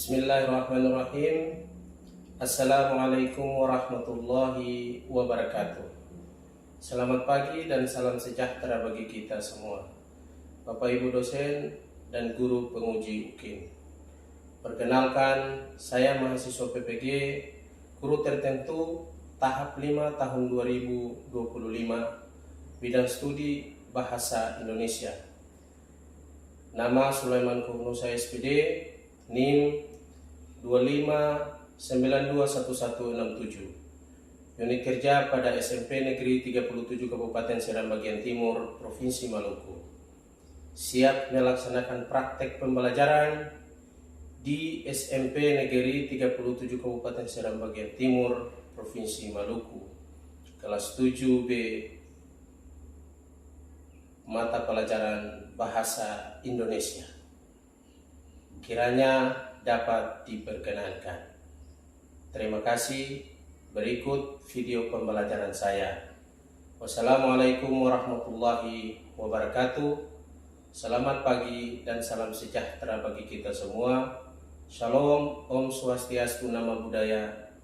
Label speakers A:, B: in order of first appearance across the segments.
A: Bismillahirrahmanirrahim. Assalamualaikum warahmatullahi wabarakatuh. Selamat pagi dan salam sejahtera bagi kita semua, Bapak Ibu dosen dan guru penguji UKIN. Perkenalkan, saya mahasiswa PPG guru tertentu tahap 5 tahun 2025, bidang studi Bahasa Indonesia. Nama Sulaiman Kurnusa SPD, NIM 25921167. Unit kerja pada SMP Negeri 37 Kabupaten Seram Bagian Timur, Provinsi Maluku. Siap melaksanakan praktek pembelajaran di SMP Negeri 37 Kabupaten Seram Bagian Timur, Provinsi Maluku. Kelas 7B, mata pelajaran Bahasa Indonesia. Kiranya dapat diperkenankan. Terima kasih. Berikut video pembelajaran saya. Wassalamualaikum warahmatullahi wabarakatuh. Selamat pagi dan salam sejahtera bagi kita semua. Shalom, Om Swastiastu, Namo Buddhaya.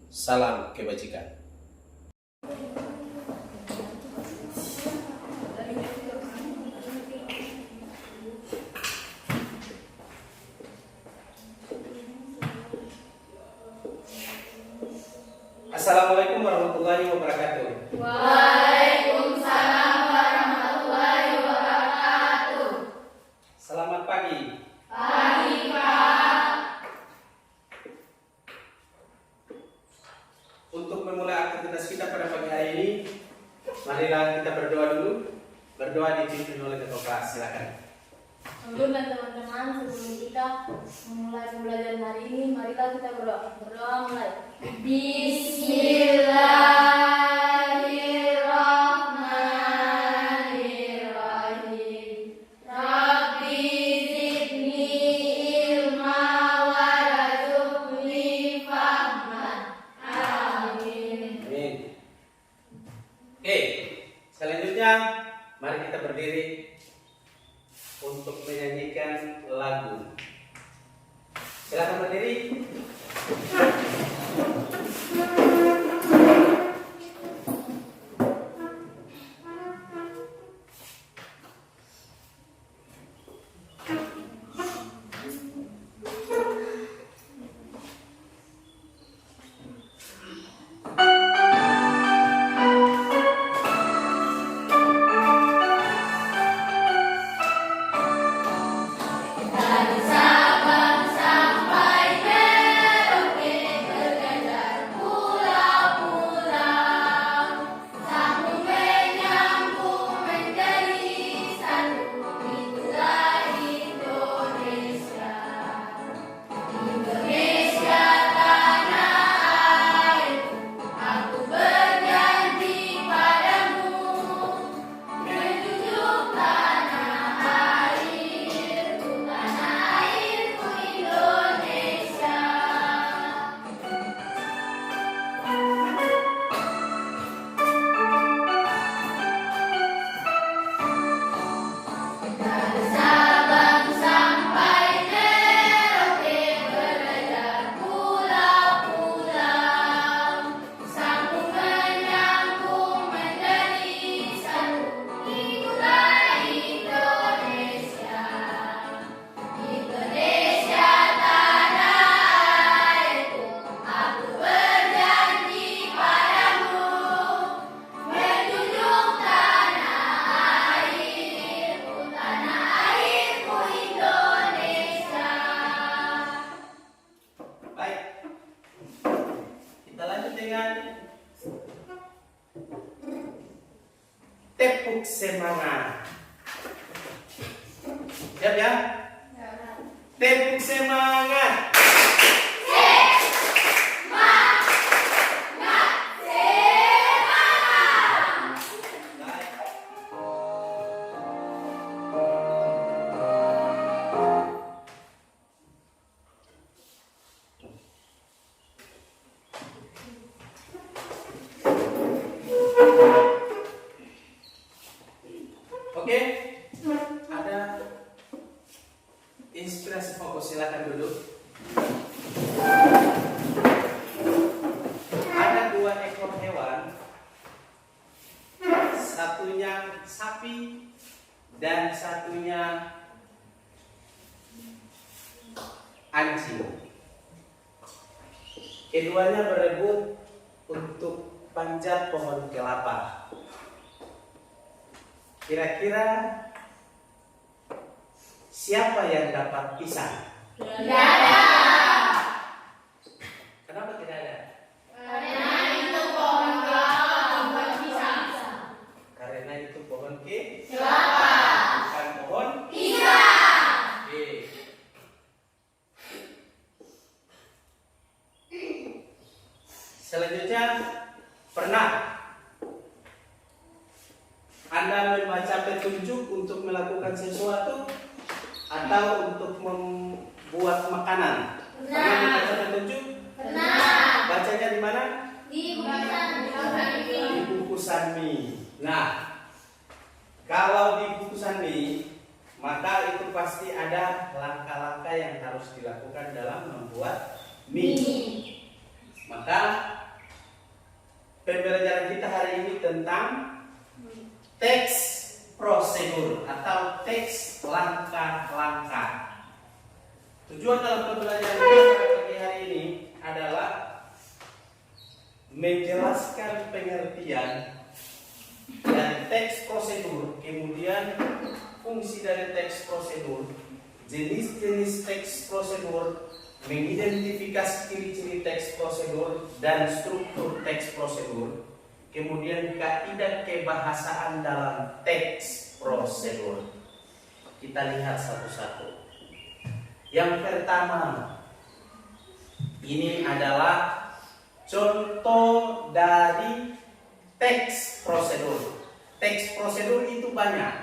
A: Salam kebajikan. Assalamualaikum warahmatullahi wabarakatuh.
B: Waalaikumsalam warahmatullahi wabarakatuh.
A: Selamat pagi.
B: Pagi, Pak.
A: Untuk memulai aktivitas kita pada pagi hari ini, marilah kita berdoa dulu. Berdoa dipimpin oleh Ketua Kelas. Silakan.
B: Sebelumnya teman-teman, sebelum kita memulai pembelajaran hari ini, marilah kita berdoa. Berdoa mulai. Bismillahirrahmanirrahim. Rabbi zidni ilma warzuqni fahman. Amin.
A: Amin. Oke, selanjutnya mari kita berdiri untuk menyanyikan lagu. Silakan berdiri. Tepuk semangat. Siap ya? Tepuk semangat. Oke, ada inspirasi fokus, silakan duduk.
C: anjing. Keduanya berebut untuk panjat pohon kelapa. Kira-kira siapa yang dapat pisang?
B: Tidak ada.
C: Kenapa tidak ada?
B: Karena itu pohon kelapa bukan pisang.
C: Karena itu pohon
B: Kelapa.
C: bukan pohon.
B: Pisang.
C: Oke. Selanjutnya, pernah Anda membaca petunjuk untuk melakukan sesuatu atau untuk membuat makanan? Pernah membaca petunjuk?
B: Pernah.
C: Bacanya di mana?
B: Di bukusan ini.
C: Di buku Sanmi. Nah, kalau di buku Sanmi, maka itu pasti ada langkah-langkah yang harus dilakukan dalam membuat mie. Maka pembelajaran kita hari ini tentang teks prosedur atau teks langkah-langkah. Tujuan dalam pembelajaran kita pada pagi hari ini adalah menjelaskan pengertian dari teks prosedur, kemudian fungsi dari teks prosedur, jenis-jenis teks prosedur, mengidentifikasi ciri-ciri teks prosedur dan struktur teks prosedur, kemudian kaidah kebahasaan dalam teks prosedur. Kita lihat satu-satu. Yang pertama, ini adalah contoh dari teks prosedur. Teks prosedur itu banyak.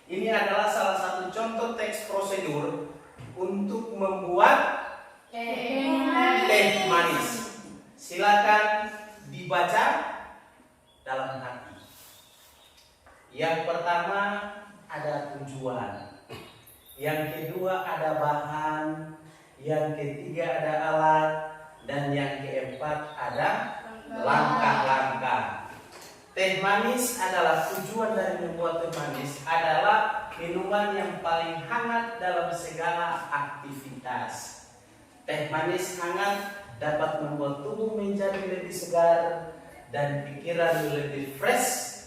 C: Ini adalah salah satu contoh teks prosedur untuk membuat teh manis. Silakan dibaca dalam hati. Yang pertama ada tujuan, yang kedua ada bahan, yang ketiga ada alat, dan yang keempat ada langkah-langkah. Teh manis adalah tujuan dari membuat teh manis adalah minuman yang paling hangat dalam segala aktivitas. Teh manis hangat dapat membuat tubuh menjadi lebih segar dan pikiran lebih fresh.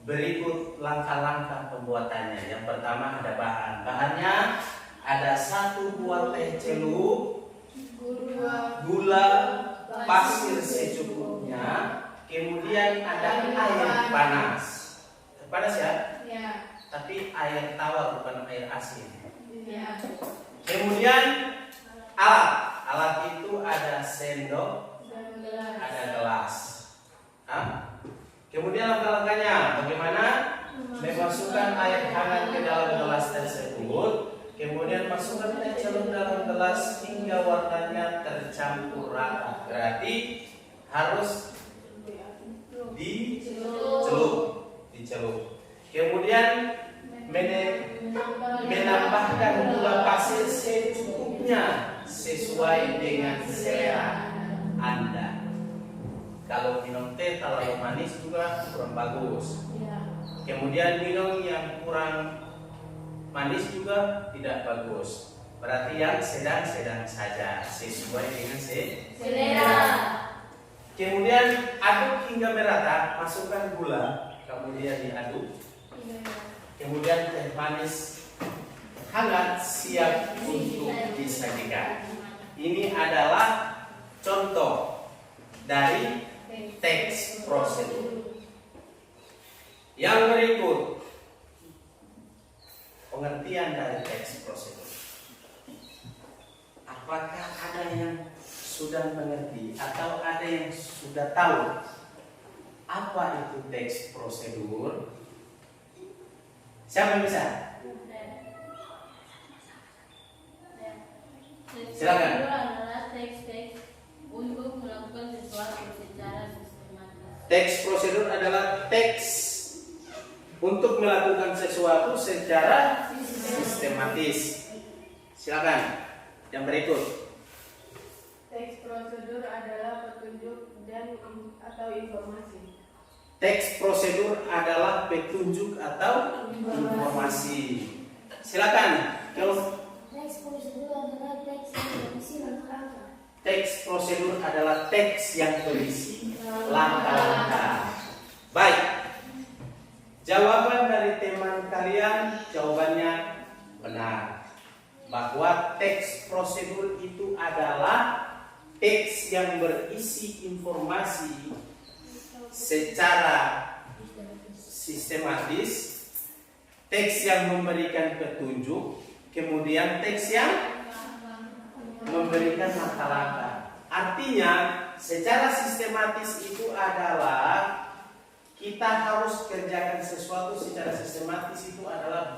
C: Berikut langkah-langkah pembuatannya. Yang pertama ada bahan. Bahannya ada 1 buah teh celup, gula, pasir secukupnya, kemudian ada air panas. Panas ya?
B: Ya.
C: Tapi air tawar bukan air asin.
B: Ya.
C: Kemudian alat. Alat itu ada sendok, ada gelas. Kemudian langkah-langkahnya bagaimana? Memasukkan air hangat ke dalam gelas tersebut, kemudian masukkan teh celup dalam gelas hingga warnanya tercampur rata. Berarti harus dicelup. Kemudian menambahkan gula pasir secukupnya sesuai dengan selera Anda. Kalau minum teh terlalu manis juga kurang bagus. Kemudian minum yang kurang manis juga tidak bagus. Berarti yang sedang-sedang saja sesuai dengan
B: Selera.
C: Kemudian aduk hingga merata, masukkan gula, kemudian diaduk. Kemudian teh manis hangat siap untuk disajikan. Ini adalah contoh dari teks prosedur. Yang berikut, pengertian dari teks prosedur. Apakah ada yang sudah mengerti atau ada yang sudah tahu apa itu teks prosedur? Siapa yang bisa? Silakan.
B: Adalah teks-teks untuk melakukan sesuatu secara sistematis.
C: Teks prosedur adalah teks untuk melakukan sesuatu secara sistematis. Silakan. Yang berikut.
B: Teks prosedur adalah petunjuk dan atau informasi.
C: Teks prosedur adalah petunjuk atau informasi. Silakan. Kalau
B: Teks prosedur adalah
C: teks prosedur adalah teks yang berisi langkah-langkah. Baik, jawaban dari teman kalian, jawabannya benar. Bahwa teks prosedur itu adalah teks yang berisi informasi secara sistematis, teks yang memberikan petunjuk, kemudian teks yang memberikan langkah-langkah. Artinya, secara sistematis itu adalah kita harus kerjakan sesuatu secara sistematis, itu adalah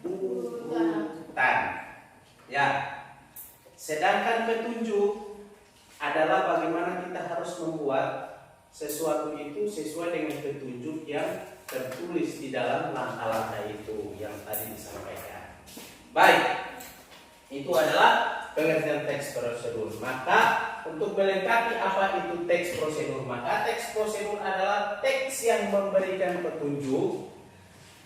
C: berurutan. Ya. Sedangkan petunjuk adalah bagaimana kita harus membuat sesuatu itu sesuai dengan petunjuk yang tertulis di dalam langkah-langkah itu yang tadi disampaikan. Baik, itu adalah pengertian teks prosedur. Maka untuk melengkapi apa itu teks prosedur, maka teks prosedur adalah teks yang memberikan petunjuk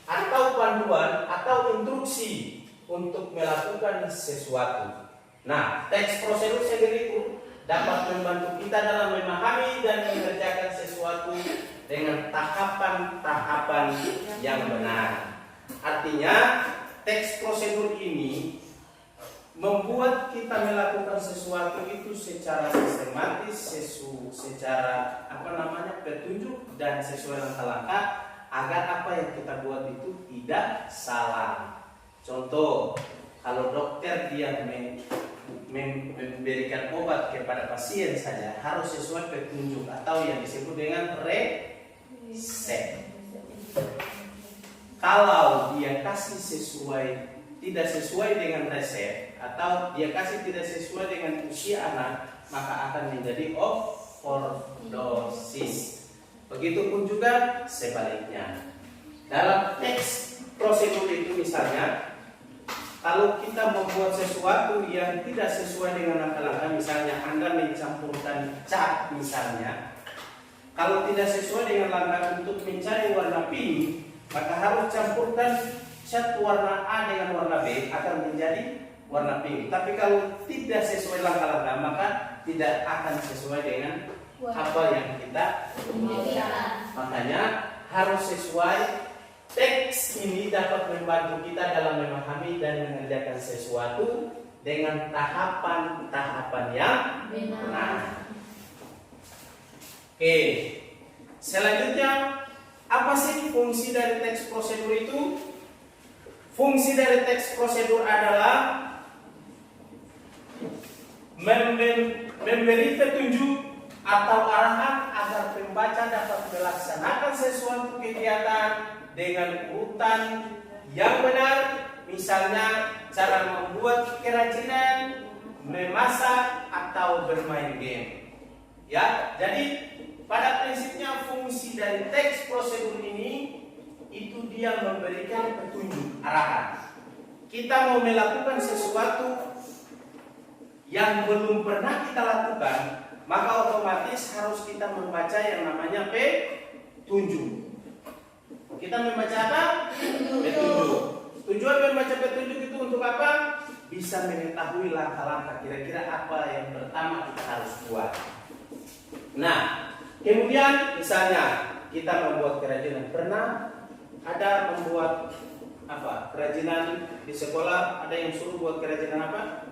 C: atau panduan atau instruksi untuk melakukan sesuatu. Nah, teks prosedur sendiri itu dapat membantu kita dalam memahami dan mengerjakan sesuatu dengan tahapan-tahapan yang benar. Artinya, teks prosedur ini membuat kita melakukan sesuatu itu secara sistematis, secara petunjuk dan sesuai langkah-langkah agar apa yang kita buat itu tidak salah. Contoh, kalau dokter dia memberikan obat kepada pasien saja harus sesuai petunjuk atau yang disebut dengan resep. Kalau dia kasih tidak sesuai dengan resep atau dia kasih tidak sesuai dengan usia anak, maka akan menjadi overdosis. Begitupun juga sebaliknya. Dalam teks prosedur itu misalnya, kalau kita membuat sesuatu yang tidak sesuai dengan langkah-langkah, misalnya Anda mencampurkan cat misalnya, kalau tidak sesuai dengan langkah untuk mencari warna pink, maka harus campurkan cat warna A dengan warna B akan menjadi warna pink. Tapi kalau tidak sesuai langkah-langkah, maka tidak akan sesuai dengan apa yang kita inginkan. Makanya harus sesuai. Teks ini dapat membantu kita dalam memahami dan mengerjakan sesuatu dengan tahapan-tahapan yang benar. Oke, selanjutnya apa sih fungsi dari teks prosedur itu? Fungsi dari teks prosedur adalah memberi petunjuk atau arahan agar pembaca dapat melaksanakan sesuatu kegiatan dengan urutan yang benar, misalnya cara membuat kerajinan, memasak, atau bermain game. Ya, jadi pada prinsipnya fungsi dari teks prosedur ini itu dia memberikan petunjuk, arahan. Kita mau melakukan sesuatu yang belum pernah kita lakukan, maka otomatis harus kita membaca yang namanya petunjuk. Kita membaca apa? Petunjuk. Tujuan membaca petunjuk itu untuk apa? Bisa mengetahui langkah-langkah kira-kira apa yang pertama kita harus buat. Nah, kemudian misalnya kita membuat kerajinan. Pernah ada membuat apa? Kerajinan di sekolah, ada yang suruh buat kerajinan apa?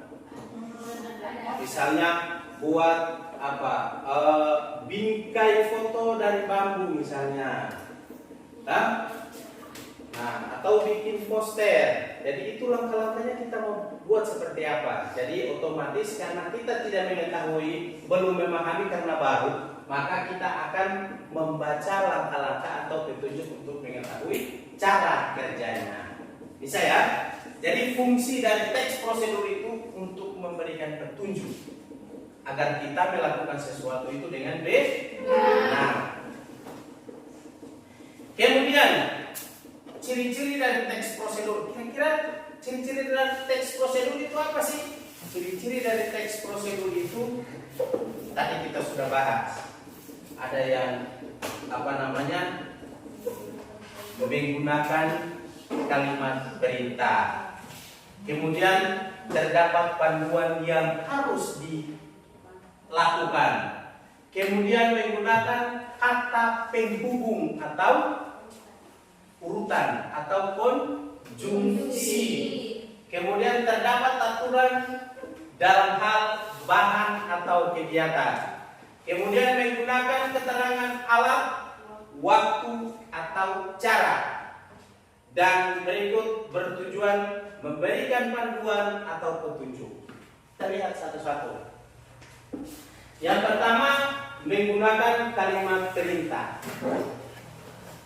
C: Misalnya buat apa? Bingkai foto dari bambu misalnya. Nah, atau bikin poster. Jadi itu langkah-langkahnya kita mau buat seperti apa. Jadi otomatis karena kita tidak mengetahui, belum memahami karena baru, maka kita akan membaca langkah-langkah atau petunjuk untuk mengetahui cara kerjanya. Bisa ya? Jadi fungsi dari teks prosedur itu untuk memberikan petunjuk agar kita melakukan sesuatu itu dengan benar. Kemudian ciri-ciri dari teks prosedur. Kira-kira ciri-ciri dari teks prosedur itu apa sih? Ciri-ciri dari teks prosedur itu tadi kita sudah bahas. Ada yang menggunakan kalimat perintah. Kemudian terdapat panduan yang harus lakukan. Kemudian menggunakan kata penghubung atau urutan atau konjungsi. Kemudian terdapat aturan dalam hal bahan atau kegiatan. Kemudian menggunakan keterangan alat, waktu atau cara. Dan berikut bertujuan memberikan panduan atau petunjuk. Kita lihat satu-satu. Yang pertama, menggunakan kalimat perintah.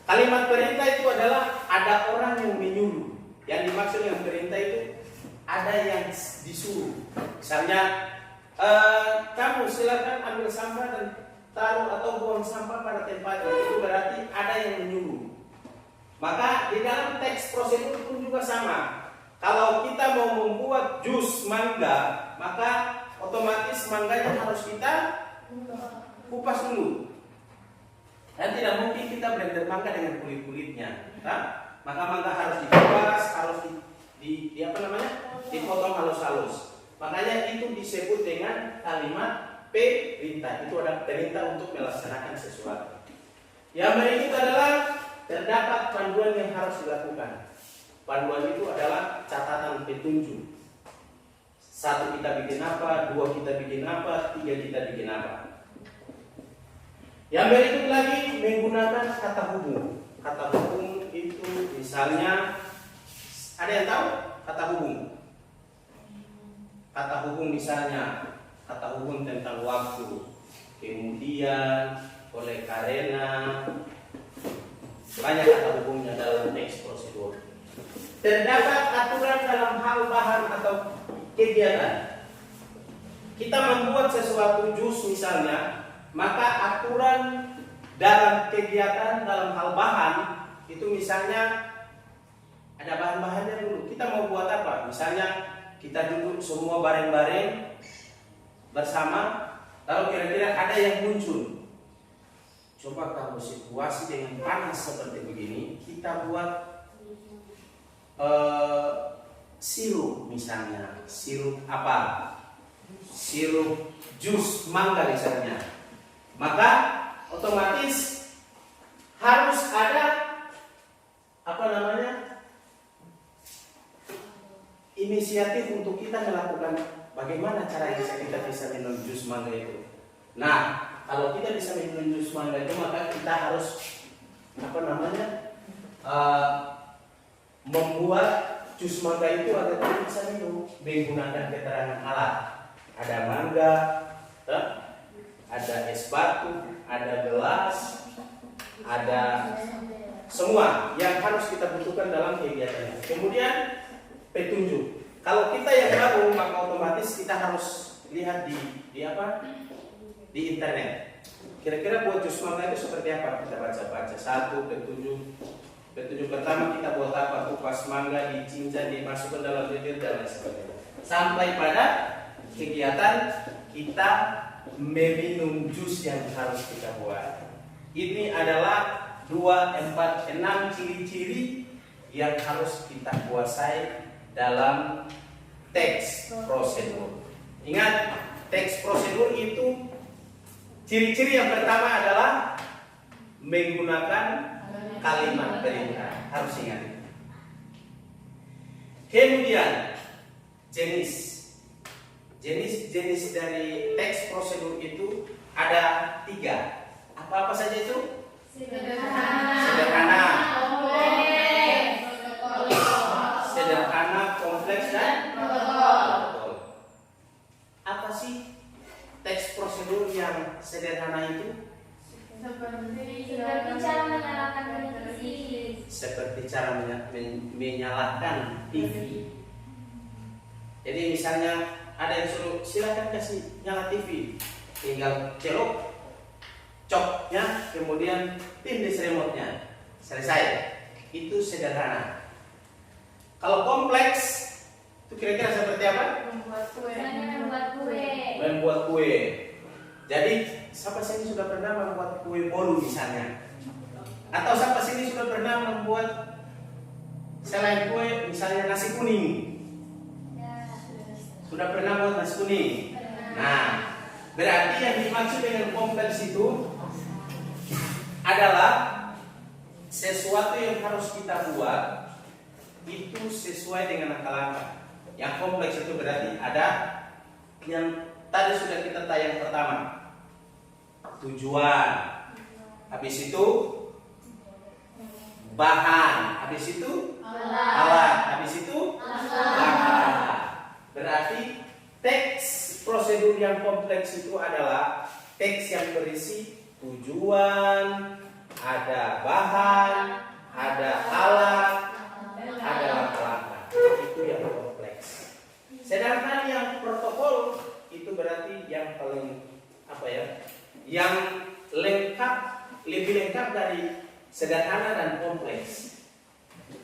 C: Kalimat perintah itu adalah ada orang yang menyuruh. Yang dimaksud dengan perintah itu ada yang disuruh. Misalnya, kamu silakan ambil sampah dan taruh atau buang sampah pada tempatnya. Itu berarti ada yang menyuruh. Maka di dalam teks prosedur pun juga sama. Kalau kita mau membuat jus mangga, maka otomatis mangganya harus kita kupas dulu. Dan tidak mungkin kita blender mangga dengan kulit-kulitnya. Maka mangga harus dikupas, harus dipotong halus-halus. Makanya itu disebut dengan kalimat perintah. Itu adalah perintah untuk melaksanakan sesuatu. Yang berikut adalah terdapat panduan yang harus dilakukan. Panduan itu adalah catatan petunjuk. 1 kita bikin apa, 2 kita bikin apa, 3 kita bikin apa. Yang berikut lagi menggunakan kata hubung. Kata hubung itu misalnya, ada yang tahu kata hubung? Kata hubung misalnya, kata hubung tentang waktu, kemudian, oleh karena, banyak kata hubungnya dalam teks prosedur. Terdapat aturan dalam hal bahan atau kegiatan. Kita membuat sesuatu jus misalnya, maka aturan dalam kegiatan dalam hal bahan itu misalnya ada bahan-bahannya dulu. Kita mau buat apa? Misalnya kita duduk semua bareng-bareng bersama, lalu kira-kira ada yang muncul. Coba kalau situasi dengan panas seperti begini, kita buat sirup misalnya, sirup apa? Sirup jus mangga misalnya. Maka otomatis harus ada inisiatif untuk kita melakukan bagaimana cara kita bisa minum jus mangga itu. Nah, kalau kita bisa minum jus mangga itu, maka kita harus membuat jus mangga itu agar kita bisa minum menggunakan keterangan alat. Ada mangga, ada es batu, ada gelas, ada semua yang harus kita butuhkan dalam kegiatannya. Kemudian petunjuk. Kalau kita yang baru, maka otomatis kita harus lihat di internet. Kira-kira buat jus mangga itu seperti apa? Kita baca-baca. 1, petunjuk pertama kita buat apa? Kupas mangga, dicincang, dimasukkan dalam bibir dan lain sebagainya. Sampai pada kegiatan kita meminum jus yang harus kita buat. Ini adalah 2, 4, 6 ciri-ciri yang harus kita kuasai dalam teks prosedur. Ingat, teks prosedur itu ciri-ciri yang pertama adalah menggunakan kalimat perintah. Harus ingat. Kemudian jenis dari teks prosedur itu ada 3. Apa saja itu? Sederhana, kompleks, dan protokol. Apa sih teks prosedur yang sederhana itu?
B: Seperti cara menyalakan TV.
C: Seperti cara menyalakan TV. Jadi misalnya ada yang suruh silakan kasih nyala TV, tinggal celok coknya, kemudian tindis remote-nya, selesai. Itu sederhana. Kalau kompleks itu kira-kira seperti apa? Membuat kue. Jadi siapa sini sudah pernah membuat kue bolu misalnya? Atau siapa sini sudah pernah membuat selain kue misalnya nasi kuning? Sudah pernah buat nasi kuning? Nah, Berarti yang dimaksud dengan kompleks itu adalah sesuatu yang harus kita buat itu sesuai dengan langkah-langkah. Yang kompleks itu berarti ada yang tadi sudah kita tayang pertama, tujuan, habis itu bahan, habis itu alat, habis itu langkah. Berarti teks prosedur yang kompleks itu adalah teks yang berisi tujuan, ada bahan, ada alat, ada langkah-langkah. Itu yang kompleks. Sedangkan yang protokol itu berarti yang paling yang lengkap, lebih lengkap dari sederhana dan kompleks.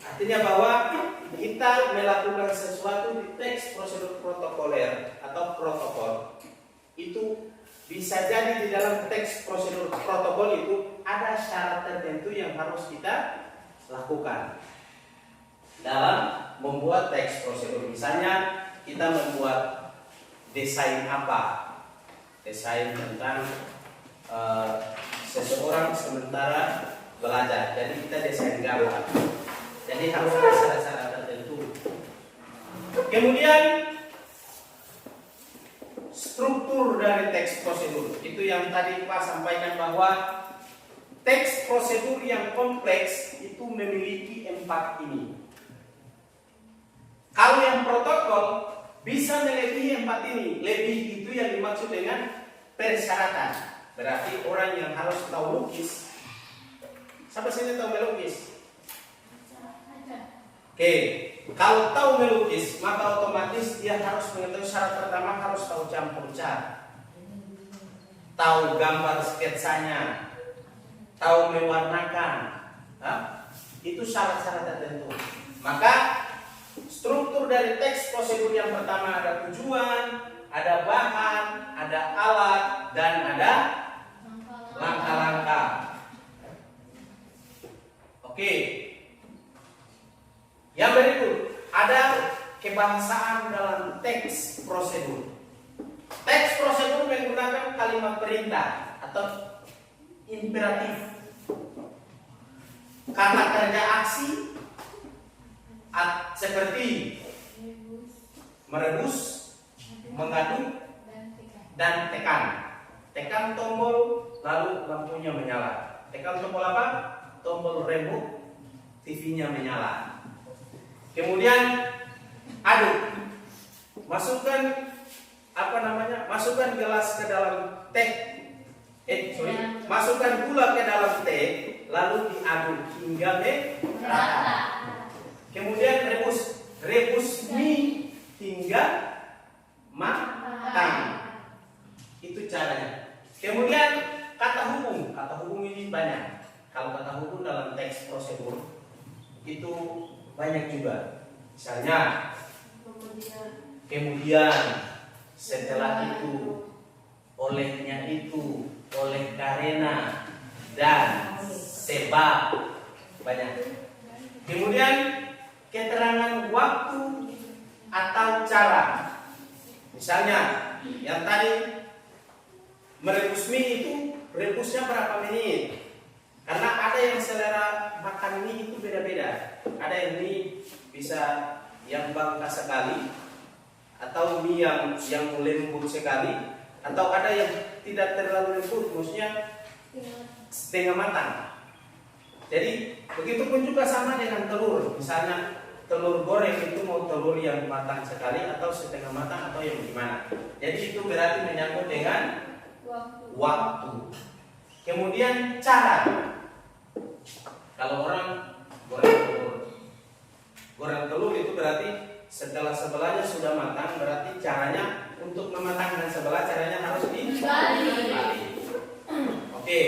C: Artinya bahwa kita melakukan sesuatu di teks prosedur protokoler atau protokol itu bisa jadi di dalam teks prosedur protokol itu ada syarat tertentu yang harus kita lakukan dalam membuat teks prosedur. Misalnya kita membuat desain apa? Desain tentang seseorang sementara belajar. Jadi kita desain gambar. Jadi harus ada syarat-syarat tertentu. Kemudian struktur dari teks prosedur itu yang tadi Pak sampaikan bahwa teks prosedur yang kompleks itu memiliki 4 ini. Kalau yang protokol bisa melebihi 4 ini. Lebih itu yang dimaksud dengan persyaratan. Berarti orang yang harus tahu lukis. Siapa sini tahu melukis? Oke, kalau tahu melukis maka otomatis dia harus mengetahui syarat pertama, harus tahu campur cat, tahu gambar sketsanya, tahu mewarnakan. Itu syarat-syarat tertentu. Maka struktur dari teks prosedur yang pertama ada tujuan, ada bahan, ada alat, dan ada langkah-langkah. Oke. Yang berikut, ada kebahasaan dalam teks prosedur. Teks prosedur menggunakan kalimat perintah atau imperatif. Kata kerja aksi seperti merebus, mengaduk, dan tekan. Tekan tombol, lalu lampunya menyala. Tekan tombol apa? Tombol remote, TV-nya menyala. Kemudian aduk. Masukkan masukkan gelas ke dalam teh. Masukkan gula ke dalam teh, lalu diaduk hingga merata. Kemudian rebus mie hingga matang. Itu caranya. Kemudian kata hubung ini banyak. Kalau kata hubung dalam teks prosedur itu banyak juga. Misalnya kemudian, setelah itu, olehnya itu, oleh karena, dan sebab, banyak. Kemudian keterangan waktu atau cara. Misalnya yang tadi merebus mie itu rebusnya berapa menit? Karena ada yang selera makan mie itu beda-beda. Ada yang mie bisa yang bangka sekali, atau mie yang lembut sekali, atau ada yang tidak terlalu lembut, maksudnya setengah matang. Jadi begitu pun juga sama dengan telur. Misalnya telur goreng itu mau telur yang matang sekali atau setengah matang atau yang gimana. Jadi itu berarti menyangkut dengan waktu. Kemudian cara. Kalau orang goreng telur itu berarti setelah sebelahnya sudah matang, berarti caranya untuk mematangkan sebelah caranya harus dibalik. Oke,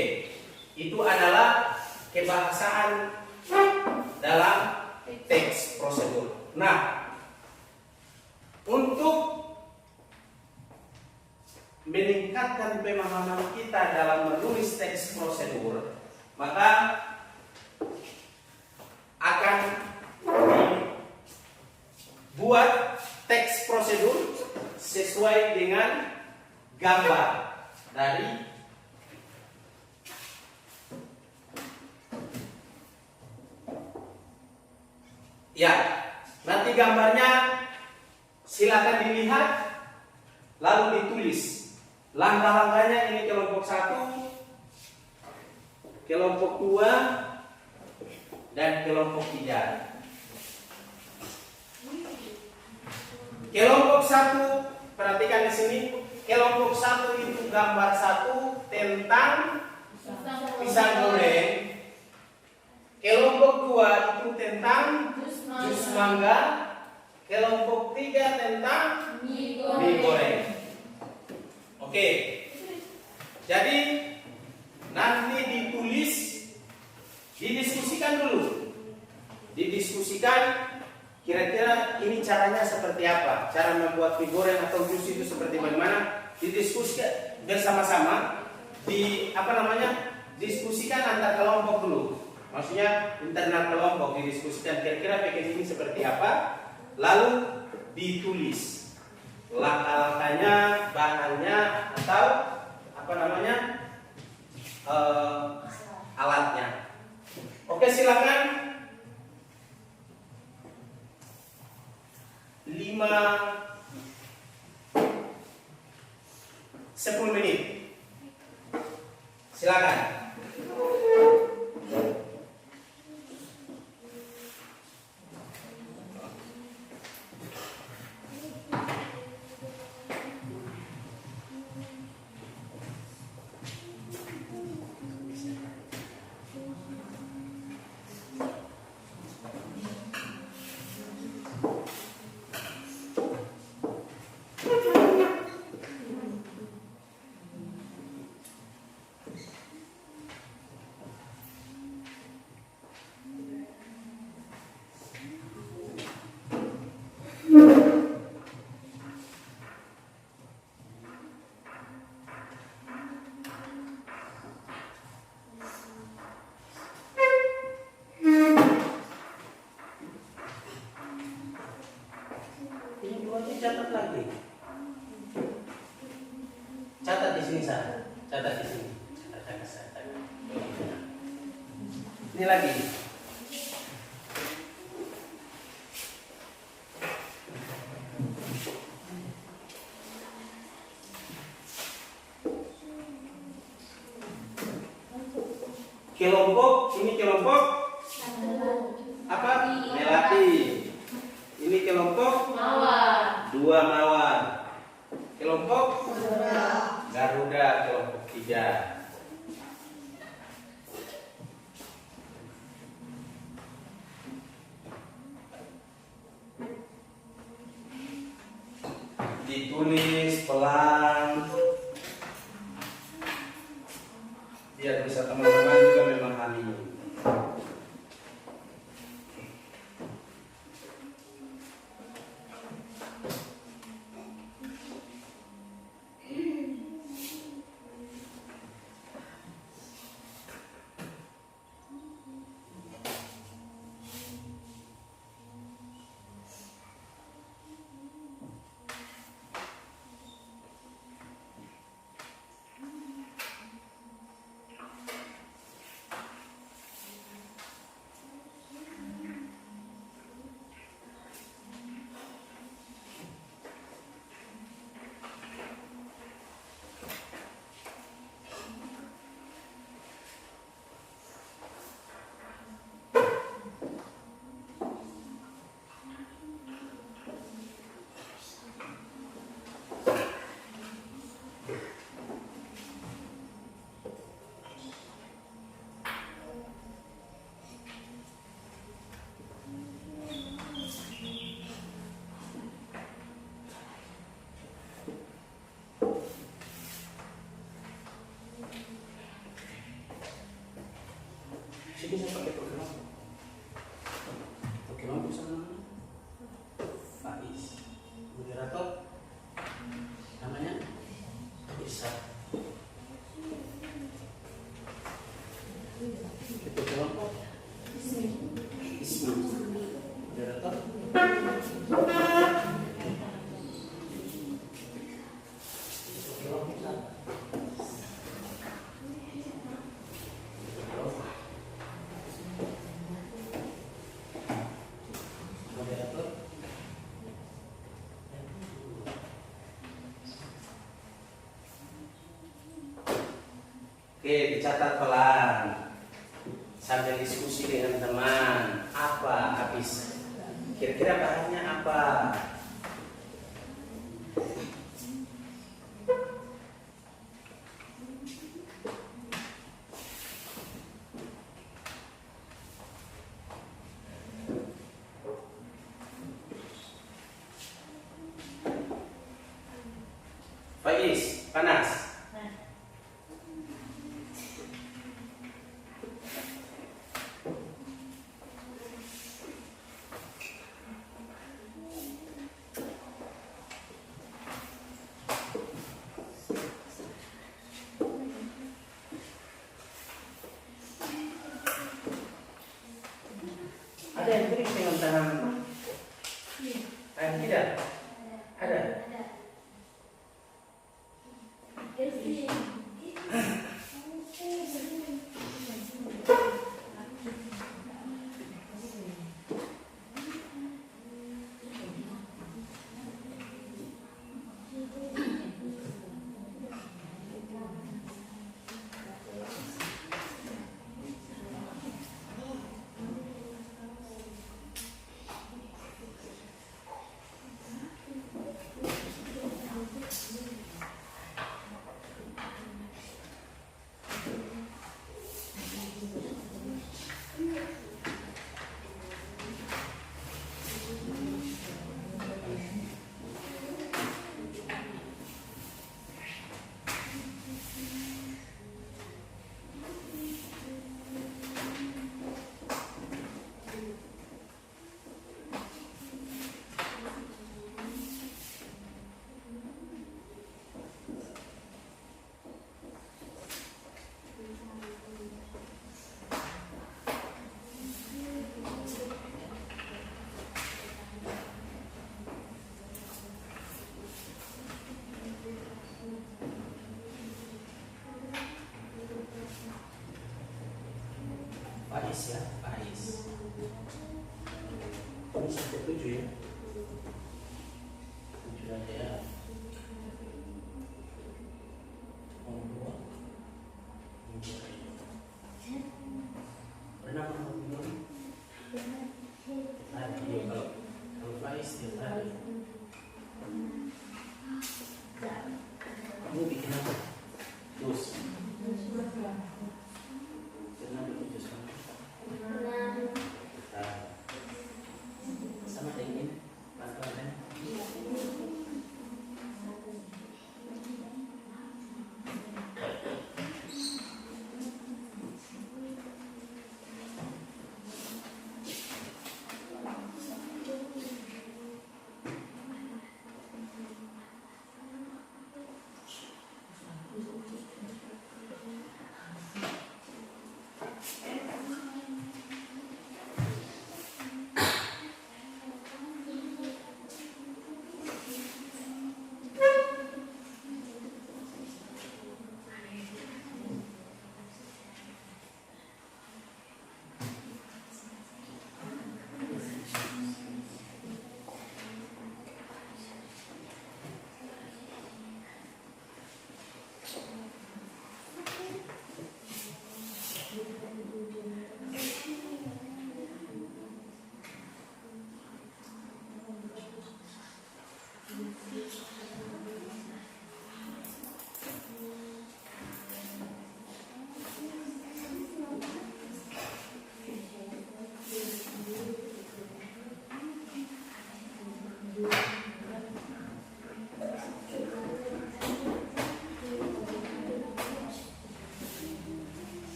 C: itu adalah kebahasaan dalam teks prosedur. Nah, untuk meningkatkan pemahaman kita dalam menulis teks prosedur, maka akan dibuat teks prosedur sesuai dengan gambar. dari ya, nanti gambarnya silakan dilihat lalu ditulis langkah-langkahnya. Ini kelompok 1, kelompok 2, dan kelompok 3. Kelompok 1, perhatikan di sini. Kelompok 1 itu gambar 1 tentang pisang goreng. Kelompok 2 itu tentang jus mangga. Kelompok 3 tentang mie goreng. Oke. Jadi nanti ditulis, didiskusikan dulu. Didiskusikan kira-kira ini caranya seperti apa? Cara membuat mie goreng atau jus itu seperti bagaimana? Didiskusikan bersama-sama. Diskusikan antar kelompok dulu. Maksudnya internal kelompok didiskusikan kira-kira bikin ini seperti apa. Lalu ditulis langkah-langkahnya, bahannya, atau alatnya. Oke, silakan. 10 menit. Silakan. Catat lagi. Catat di sini, Sa. Catat di sini. Catat. Ini lagi. Kelompok, ini kelompok apa? Melati. Ini kelompok
B: Mawar.
C: 2 mawar. Kelompok Garuda, kelompok 3. Ditulis pelan biar bisa teman-teman juga memahami. Sini saya pakai Pokemon. Pokemon bisa namanya Faiz. Moderator namanya Isa. Itu kelompok Ismi. Moderator kelompok Oke, dicatat pelan. Sambil diskusi dengan teman. Apa habis? Kira-kira bahannya apa? Faiz, panas. Ada yang tulis dengan tangan tidak? Ada. Faiz ya, Faiz. Ini sampai 7 ya. 7 aja ya. Pernah belum? Tadi kalau Faiz tiap hari. Kamu bikin apa? Jus. Pernah bikin jus kan? Sama dengan bantuan.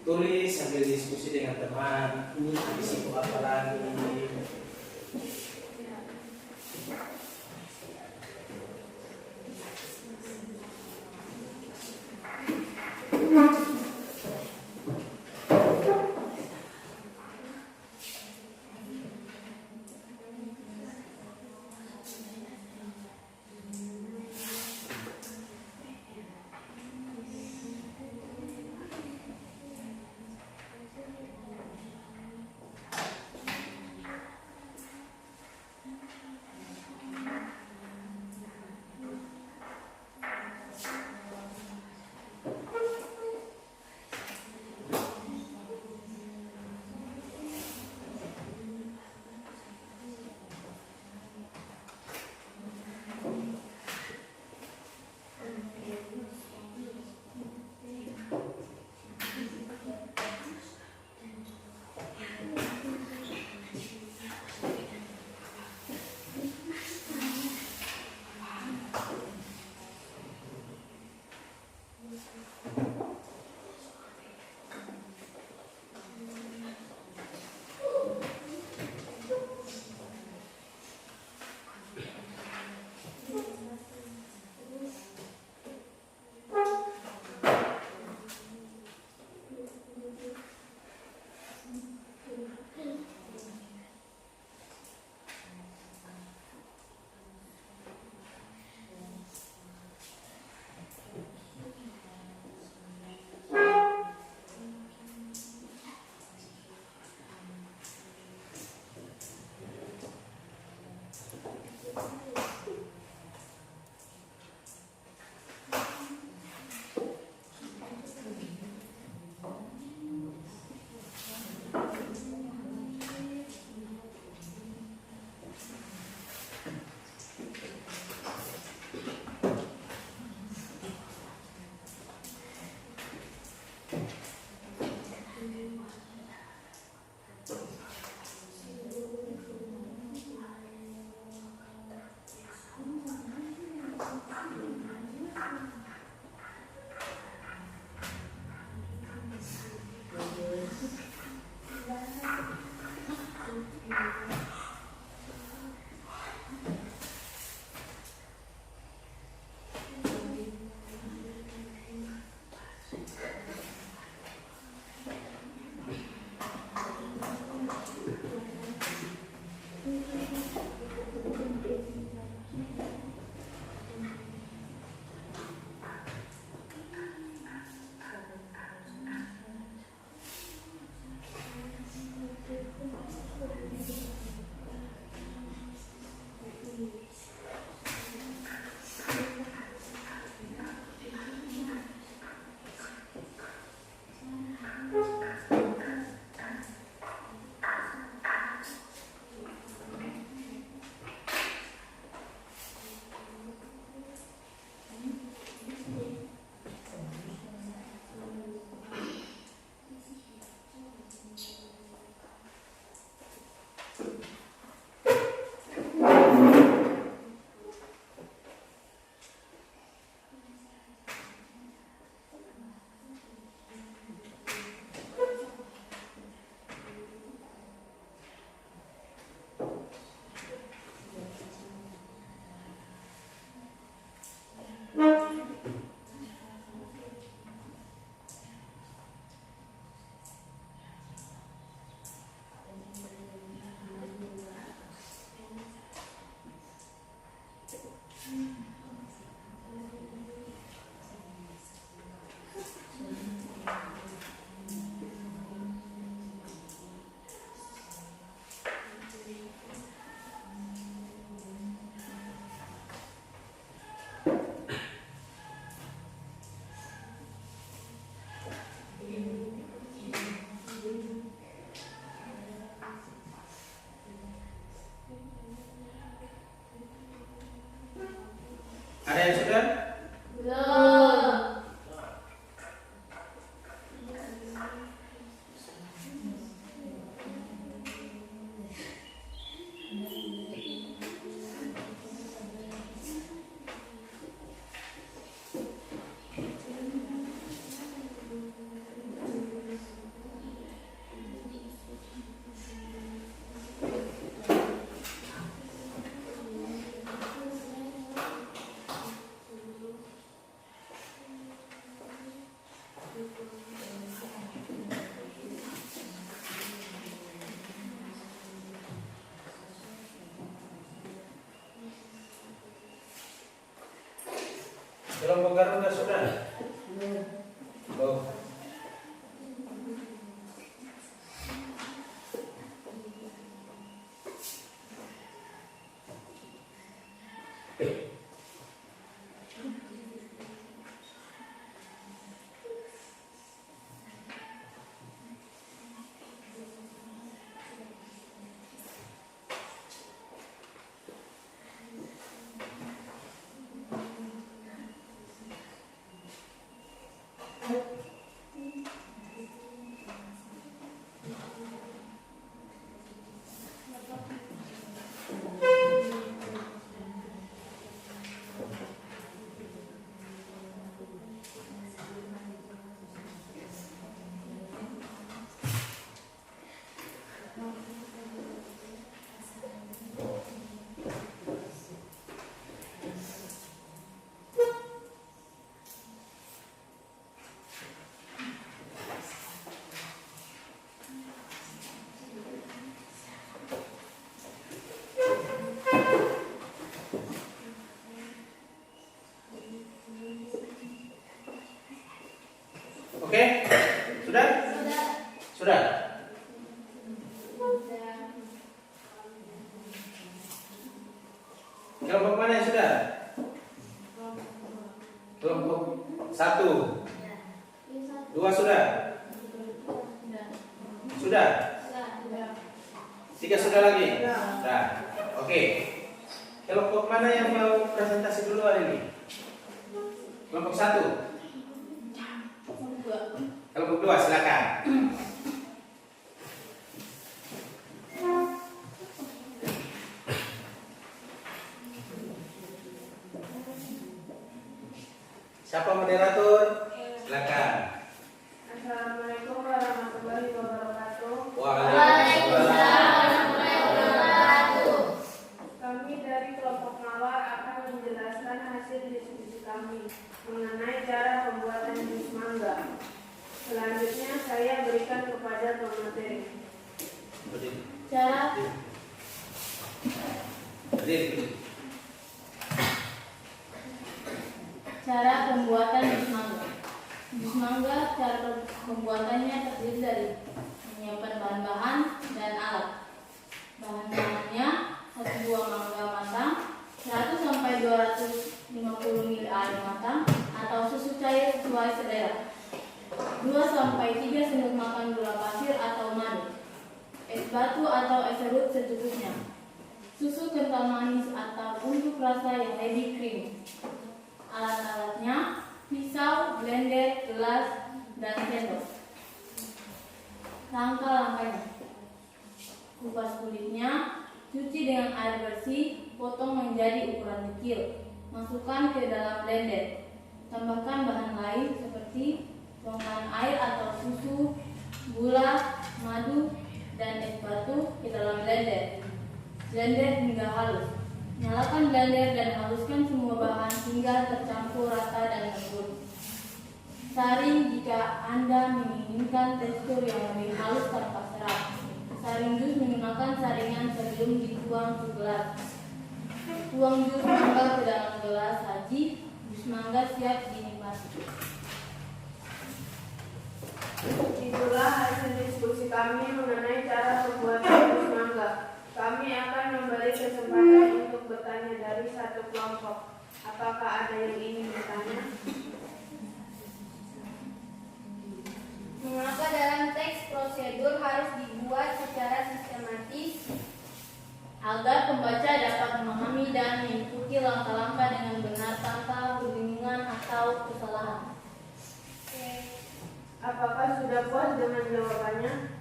C: tulis sambil diskusi dengan teman, ini risiko apa lagi.
A: Ada yang sudah?
B: Belum.
A: Kelompok Garuda sudah? Oh. Oke? Sudah? Sudah? Kelompok mana yang sudah? Kelompok 1, 2 sudah? Sudah? 3 sudah lagi? Sudah. Oke. Kelompok mana yang mau presentasi dulu hari ini? Kelompok 1. Kelompok 2 silakan. Siapa moderator? Silakan.
B: Assalamualaikum warahmatullahi wabarakatuh.
A: Waalaikumsalam.
B: Kami dari kelompok Mawar akan menjelaskan hasil diskusi kami mengenai cara pembuatan jus mangga. Selanjutnya saya berikan kepada pemateri. Cara pembuatan jus mangga. Jus mangga cara pembuatannya terdiri dari menyiapkan bahan-bahan dan alat. Bahan-bahannya 1 buah mangga matang, 100 sampai 250 ml air matang atau susu cair sesuai selera. 2 sampai 3 sendok makan gula pasir atau madu. Es batu atau es serut secukupnya. Susu kental manis atau untuk rasa yang lebih creamy. Alat-alatnya pisau, blender, gelas, dan sendok. Langkah-langkahnya: kupas kulitnya, cuci dengan air bersih, potong menjadi ukuran kecil, masukkan ke dalam blender. Tambahkan bahan lain seperti tuangkan air atau susu, gula, madu, dan es batu ke dalam blender. Blender hingga halus. Nyalakan blender dan haluskan semua bahan hingga tercampur rata dan lembut. Saring jika Anda menginginkan tekstur yang lebih halus tanpa serat. Saring jus menggunakan saringan sebelum dituang ke gelas. Tuang jus mangga ke dalam gelas saji. Jus mangga siap dinikmati. Itulah hasil diskusi kami mengenai cara pembuatan jus mangga. Kami akan memberi kesempatan untuk bertanya dari satu kelompok. Apakah ada yang ingin bertanya?
D: Mengapa dalam teks prosedur harus dibuat secara sistematis?
B: Agar pembaca dapat memahami dan mengikuti langkah-langkah dengan benar tanpa kebingungan atau kesalahan.
D: Apakah sudah puas dengan jawabannya?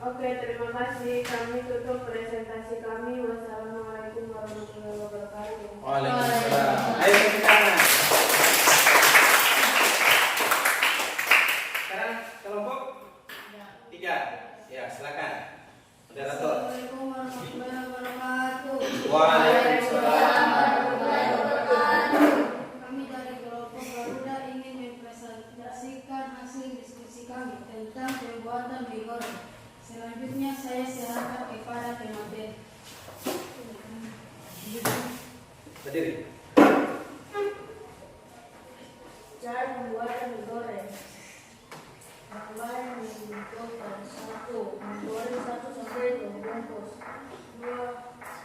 D: Oke, terima kasih. Kami tutup presentasi kami. Wassalamualaikum warahmatullahi wabarakatuh.
A: Waalaikumsalam. Ayo tepuk tangan. Sekarang kelompok 3. Ya, silakan. Moderator.
D: Assalamualaikum warahmatullahi wabarakatuh.
A: Waalaikumsalam.
D: Kami dari kelompok Garuda ingin mempresentasikan hasil diskusi kami tentang pembuatan mie goreng. Selanjutnya saya serahkan kepada pemateri.
A: Berdiri.
B: Cara pembuatan mie goreng. Bahan yang dibutuhkan: 1. Menggoreng 1 sampai 2 bungkus. 2.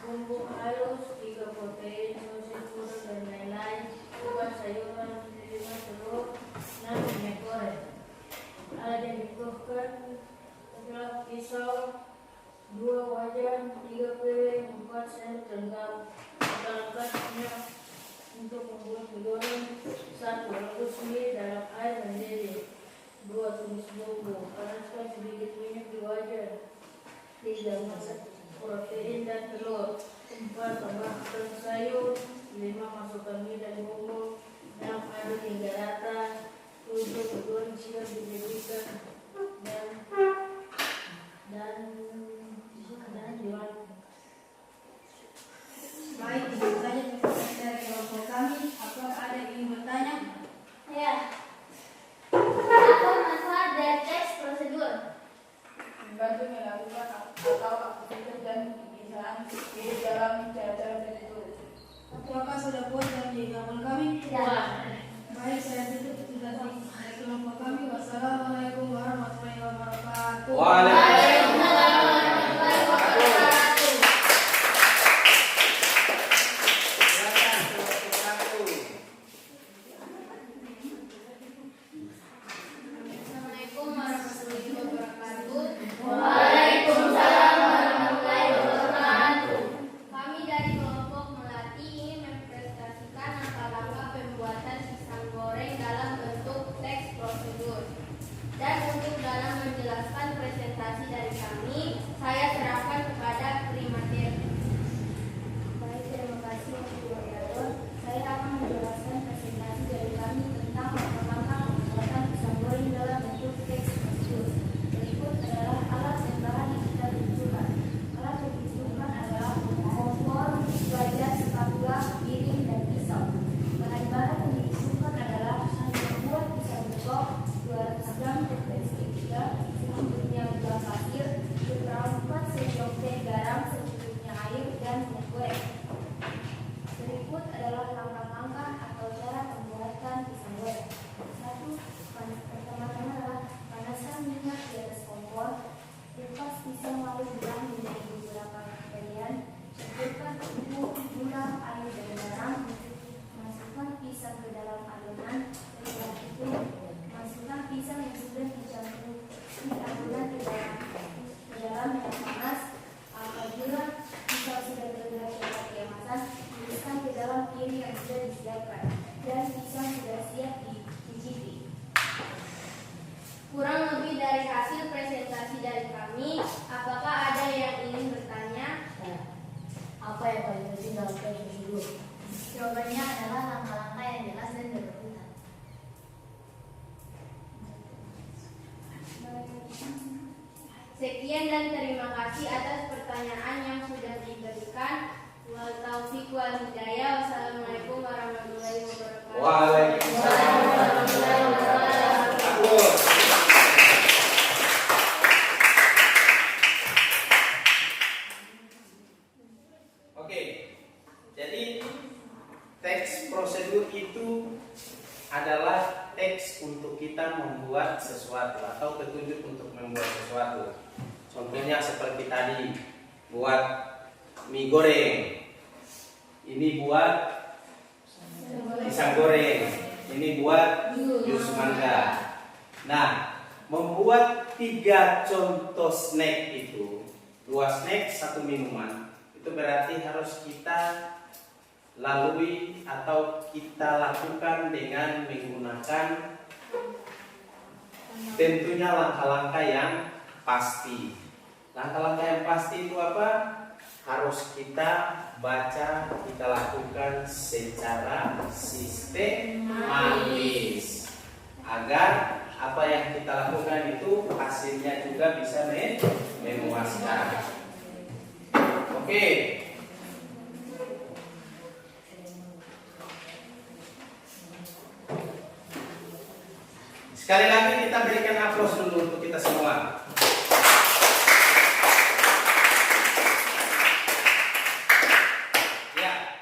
B: Bumbu halus, 3 protein, sosis pudar dan lain-lain. 4 sayuran, 5 telur, 6 minyak goreng. Alat yang dibutuhkan adalah pisau, 2 wajan, 3 piring, 4 sendok dan garam. Langkah-langkahnya untuk membuat mie goreng: 1. Rebus mie dalam air mendidih. 2. Tumis bumbu, panaskan sedikit minyak di wajan. 3. Masak protein dan telur. 4. Tambahkan sayur. 5. Masukkan mie dan bumbu. 6. Aduk hingga rata. 7. Goreng siap dididihkan dan dimakan.
D: Baik, itu saja pertanyaan dari kelompok kami. Apakah ada yang ingin bertanya?
B: Ya. Apa manfaat dari teks prosedur?
E: Membantu melakukan atau aktivitas dan kebiasaan di dalam cara-cara tertentu.
D: Apakah sudah puas dan jawaban kami?
B: Tidak.
D: Baik, saya tutup sudah dari kelompok kami. Wassalamualaikum warahmatullahi wabarakatuh.
A: Waalaikumsalam.
C: Silakan kelompok 1.
B: Assalamualaikum warahmatullahi wabarakatuh.
F: Waalaikumsalam warahmatullahi wabarakatuh.
B: Kami dari kelompok Melati ingin mempresentasikan langkah-langkah pembuatan pisang goreng dalam bentuk teks prosedur. Dan untuk dalam menjelaskan presentasi dari kami, saya serahkan kepada Primatir. Baik, terima kasih untuk moderator. Saya akan menjelaskan presentasi dari kami tentang langkah-langkah pembuatan pisang goreng dalam bentuk teks prosedur. Berikut adalah alat dan bahan yang kita butuhkan. Alat yang dibutuhkan adalah kompor, wajan, spatula, piring, dan pisau. Bahan-bahan yang dibutuhkan adalah membuat pisang begok 200 gram tepung segitiga, secukupnya gula pasir, seperempat sendok teh garam, secukupnya air, dan minyak goreng. Berikut adalah langkah-langkah atau cara pembuatan pisang goreng. 1. Pertama-tama adalah panaskan minyak di atas kompor. Lepas pisang lalu belah menjadi beberapa bagian. Campurkan bumbu, gula, air, dan garam. Masukkan pisang ke dalam adonan. Setelah itu, masukkan pisang yang sudah dicampur di adonan ke dalam minyak panas. Apabila pisang sudah bergerak cepat keemasan, tuliskan ke dalam piring yang sudah disiapkan dan pisang sudah siap dicicipi. Kurang lebih dari hasil presentasi dari kami, apakah ada yang ingin bertanya?
F: Apa yang paling penting dalam teks prosedur?
B: Jawabannya adalah langkah-langkah yang jelas dan berurutan. Sekian dan terima kasih atas pertanyaan yang sudah diberikan. Wal taufiq wal hidayah. Wassalamualaikum warahmatullahi wabarakatuh.
A: Waalaikumsalam warahmatullahi wabarakatuh.
C: Oke, jadi teks prosedur itu adalah teks untuk kita membuat sesuatu atau petunjuk untuk membuat sesuatu. Contohnya seperti tadi, buat mie goreng. Ini buat pisang goreng. Ini buat jus mangga. Nah, membuat 3 contoh snack itu, 2 snack, 1 minuman, itu berarti harus kita lalui atau kita lakukan dengan menggunakan tentunya langkah-langkah yang pasti. Langkah-langkah yang pasti itu apa? Harus kita baca, kita lakukan secara sistematis agar apa yang kita lakukan itu hasilnya juga bisa memuaskan. Oke. Sekali lagi kita berikan aplaus dulu untuk kita semua. Ya.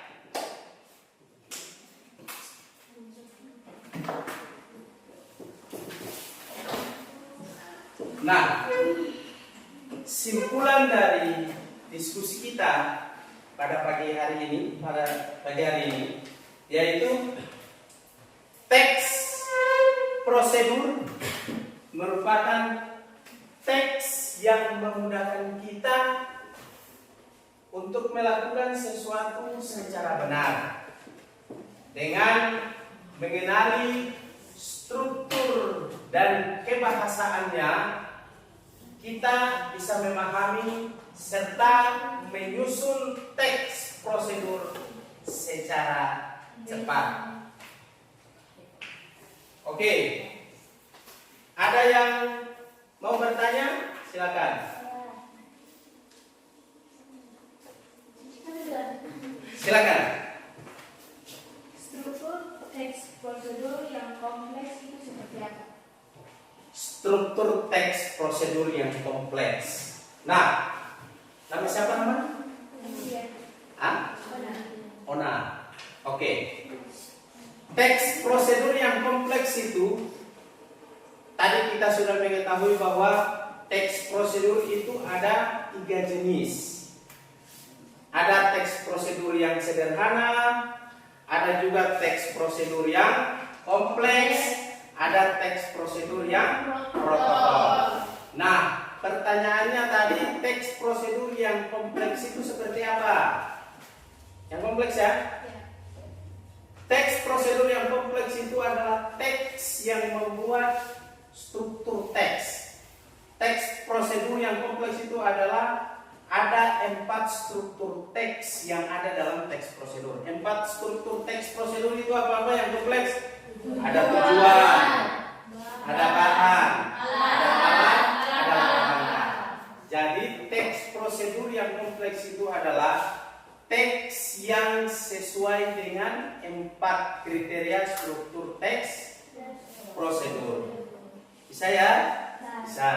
C: Nah, simpulan dari diskusi kita pada pagi hari ini, yaitu teks prosedur merupakan teks yang memudahkan kita untuk melakukan sesuatu secara benar dengan mengenali struktur dan kebahasaannya. Kita bisa memahami serta menyusun teks prosedur secara cepat. Oke, ada yang mau bertanya? Silakan. Silakan.
D: Struktur teks prosedur yang kompleks itu seperti apa?
C: Struktur teks prosedur yang kompleks. Nah, nama siapa namanya? Ah? Ona. Oke. Teks prosedur yang kompleks itu, tadi kita sudah mengetahui bahwa teks prosedur itu ada 3 jenis. Ada teks prosedur yang sederhana, ada juga teks prosedur yang kompleks, ada teks prosedur yang protokol. Nah, pertanyaannya tadi, teks prosedur yang kompleks itu seperti apa? Yang kompleks ya? Teks prosedur yang kompleks itu adalah teks yang membuat struktur teks. Teks prosedur yang kompleks itu adalah ada 4 struktur teks yang ada dalam teks prosedur. 4 struktur teks prosedur itu apa-apa yang kompleks? Ada tujuan, ada bahan, ada alat, ada langkah. Jadi teks prosedur yang kompleks itu adalah teks yang sesuai dengan 4 kriteria struktur teks prosedur. Bisa ya? Bisa.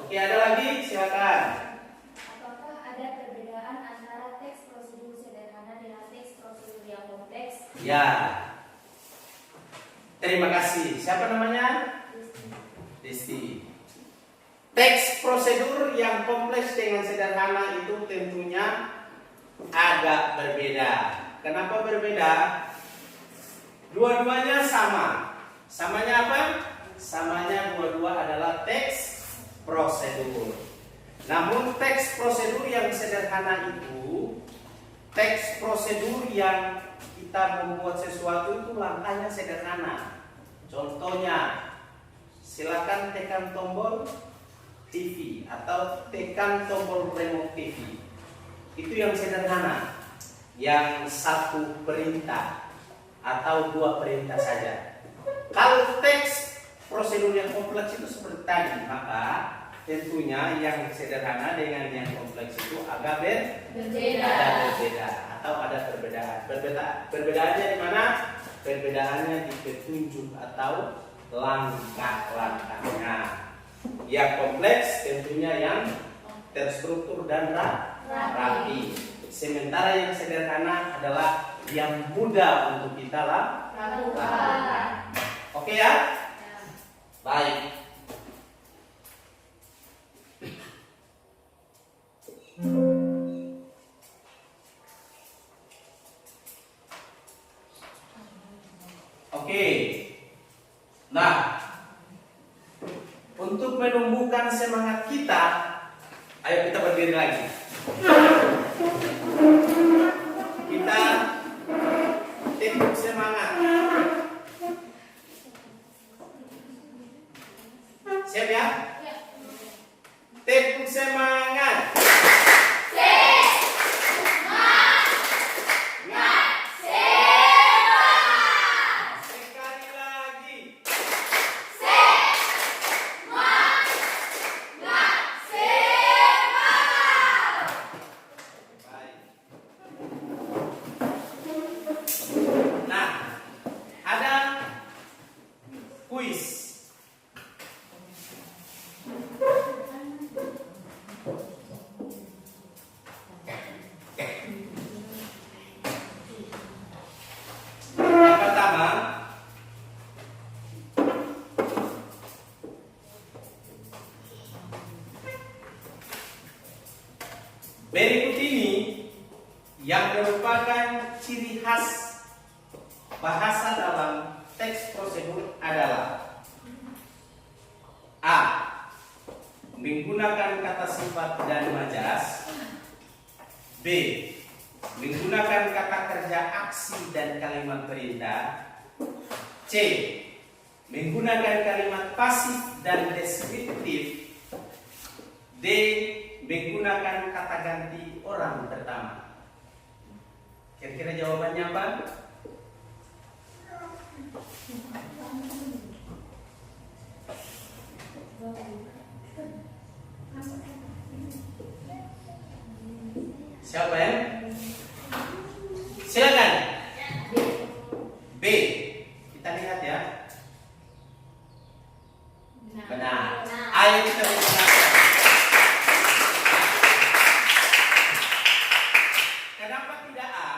C: Oke, ada lagi? Silakan.
F: Apakah ada perbedaan antara teks prosedur sederhana dengan teks prosedur yang kompleks?
C: Ya. Terima kasih. Siapa namanya? Desti. Teks prosedur yang kompleks dengan sederhana itu tentunya agak berbeda. Kenapa berbeda? Dua-duanya sama. Samanya apa? Samanya dua-dua adalah teks prosedur. Namun teks prosedur yang sederhana itu teks prosedur yang kita membuat sesuatu itu langkahnya sederhana. Contohnya, silakan tekan tombol TV atau tekan tombol remote TV. Itu yang sederhana, yang 1 perintah atau 2 perintah saja. Kalau teks prosedur yang kompleks itu seperti tadi, maka tentunya yang sederhana dengan yang kompleks itu agak berbeda atau ada perbedaan. Perbedaannya di mana? Perbedaannya di petunjuk atau langkah-langkahnya. Yang kompleks tentunya yang terstruktur dan rapi. Sementara yang sederhana adalah yang mudah untuk kita lakukan. Oke ya? Baik. Oke. Nah, untuk menumbuhkan semangat kita, ayo kita berdiri lagi. Kita tepuk semangat. Siap ya? Tepuk semangat. Sekali lagi. bahasa dalam teks prosedur adalah A. Menggunakan kata sifat dan majas. B. Menggunakan kata kerja aksi dan kalimat perintah. C. Menggunakan kalimat pasif dan deskriptif. D. Menggunakan kata ganti orang pertama. Kira-kira jawabannya apa? Siapa ya? Silakan. B. Kita lihat ya. Benar. Ayo kita lihat. Kenapa tidak A?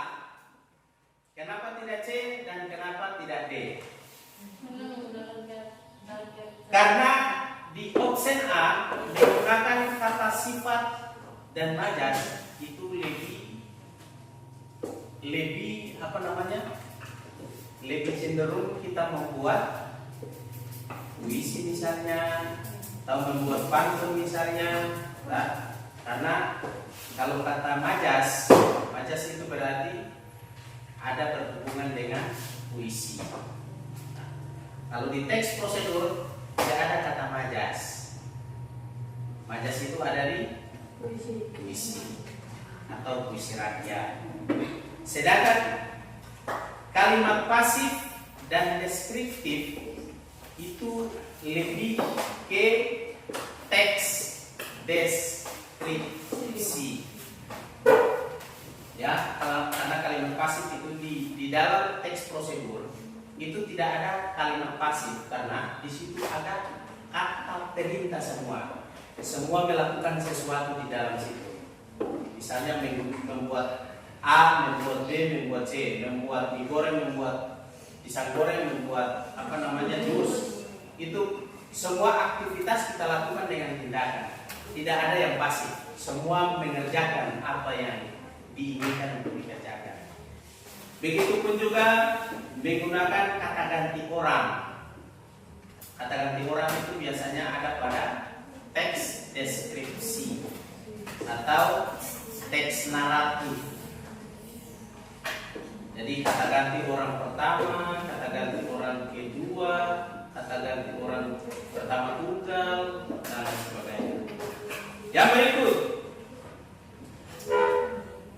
C: Kenapa tidak C? Dan kenapa tidak D? Karena di option A menggunakan kata sifat dan majas itu lebih apa namanya? Lebih cenderung kita membuat puisi misalnya, atau membuat pantun misalnya, nah, karena kalau kata majas itu berarti ada berhubungan dengan puisi. Nah, kalau di teks prosedur tidak ada kata majas. Majas itu ada di puisi atau puisi rakyat. Sedangkan kalimat pasif dan deskriptif itu lebih ke teks deskripsi. Ya, karena kalimat pasif itu di dalam teks prosedur itu tidak ada kalimat pasif karena di situ ada kata perintah semua. Semua melakukan sesuatu di dalam situ. Misalnya membuat A, membuat B, membuat C, membuat mie goreng, membuat pisang goreng, membuat apa namanya jus. Itu semua aktivitas kita lakukan dengan tindakan. Tidak ada yang pasif. Semua mengerjakan apa yang diinginkan untuk dikerjakan. Begitupun juga menggunakan kata ganti orang. Kata ganti orang itu biasanya ada pada teks deskripsi atau teks naratif. Jadi kata ganti orang pertama, kata ganti orang kedua, kata ganti orang pertama tunggal, dan lain sebagainya. Yang berikut,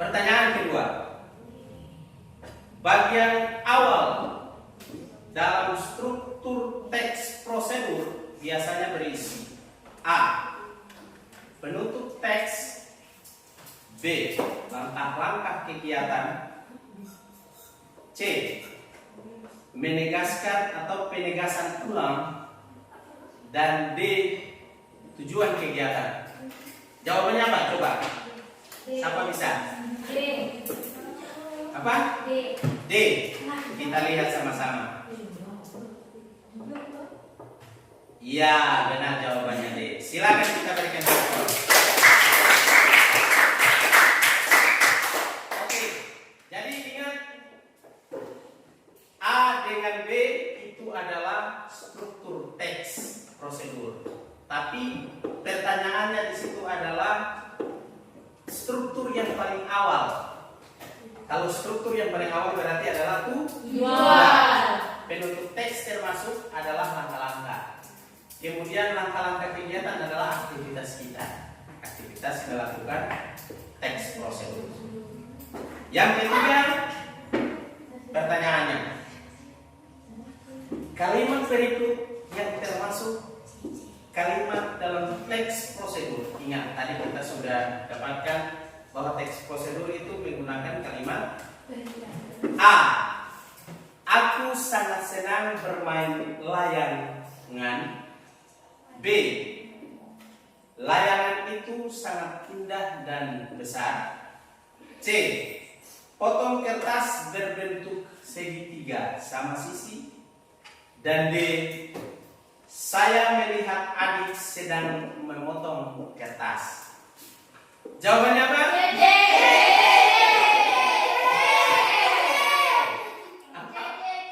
C: pertanyaan kedua. Bagian awal dalam struktur teks prosedur biasanya berisi A. Penutup teks. B. Langkah-langkah kegiatan. C. Menegaskan atau penegasan ulang. Dan D. Tujuan kegiatan. Jawabannya apa? Coba. Siapa bisa?
F: D.
C: Apa?
F: D.
C: D. Kita lihat sama-sama. Iya, benar jawabannya D. Silakan kita berikan respon. Oke. Jadi ingat A dengan B itu adalah struktur teks prosedur. Tapi pertanyaannya di situ adalah struktur yang paling awal. Kalau struktur yang paling awal berarti adalah tujuan. Penutup teks termasuk adalah langkah-langkah. Kemudian langkah-langkah kegiatan adalah aktivitas kita. Aktivitas melakukan teks prosedur. Yang ketiga, pertanyaannya. Kalimat berikut yang termasuk kalimat dalam teks prosedur. Ingat, tadi kita sudah dapatkan bahwa teks prosedur itu menggunakan kalimat A. Aku sangat senang bermain layangan. B. Layangan itu sangat indah dan besar. C. Potong kertas berbentuk segitiga sama sisi. Dan D. Saya melihat adik sedang memotong kertas. Jawabannya apa?
F: D.
C: Apa?
F: D.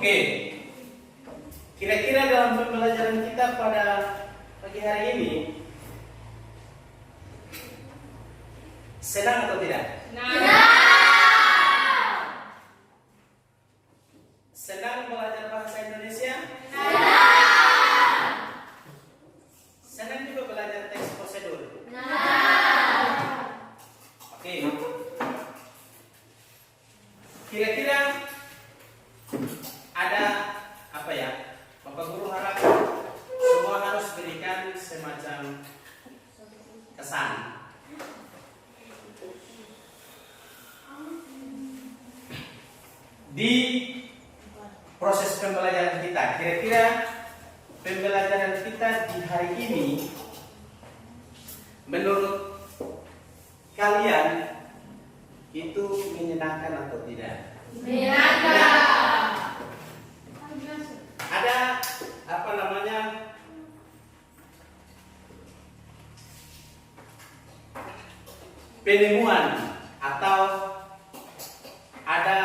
C: Oke. Kira-kira dalam pembelajaran kita pada pagi hari ini senang atau tidak? Senang belajar bahasa Indonesia? Senang juga belajar teks prosedur? Oke. Kira-kira ada apa ya? Bapak Guru harap semua harus berikan semacam kesan. Di proses pembelajaran kita, kira-kira pembelajaran kita di hari ini menurut kalian itu menyenangkan atau tidak? Ada apa namanya? Penemuan atau ada